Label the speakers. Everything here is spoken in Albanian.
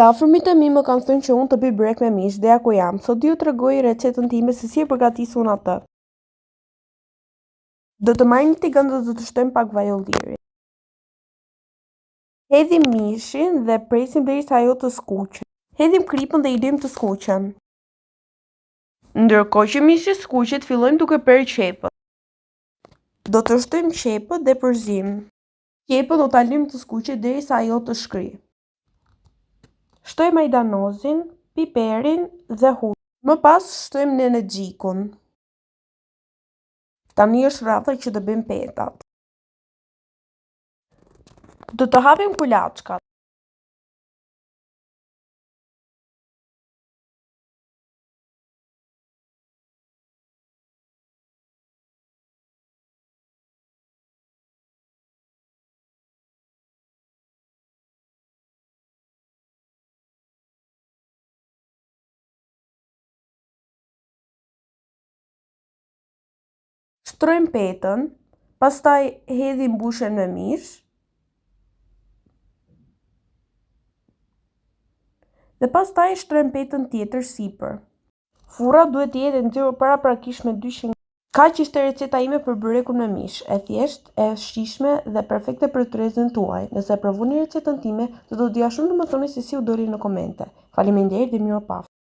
Speaker 1: Të afërmit e mi më kanë thënë që unë të bëj brek me mish dhe ako jam. Sot ju tregoj recetën time se si e përgatis unë atë. Do të marrë një tigan dhe do të shtojmë pak vaj ulliri. Hedhim mishin dhe presim derisa ajo të skuqet. Hedhim kripën dhe i lëm të skuqen. Ndërkohë që mishi skuqet, fillojmë duke perë qepën. Do të shtojmë qepën dhe përzim. Qepën do ta lëm të skuqet derisa ajo të shkrijë. Shtojmë majdanozin, piperin dhe hudhën. Më pas shtojmë nenexhikun. Tani është rrafë që të bëjmë petat. Do të hapim kulaçkat. Shtrojmë petën, pastaj hedhim mbushen me mish. Dhe pastaj shtrojmë petën tjetër sipër. Furra duhet të jetë e nxehur paraprakisht me 200. Kaq ishte receta ime për byrekun me mish, e thjeshtë, e shijshme dhe perfekte për tryezën tuaj. Nëse e provoni recetën time, do t'ja shumë të më thoni se si u doli në komente. Faleminderit dhe mirupafshim.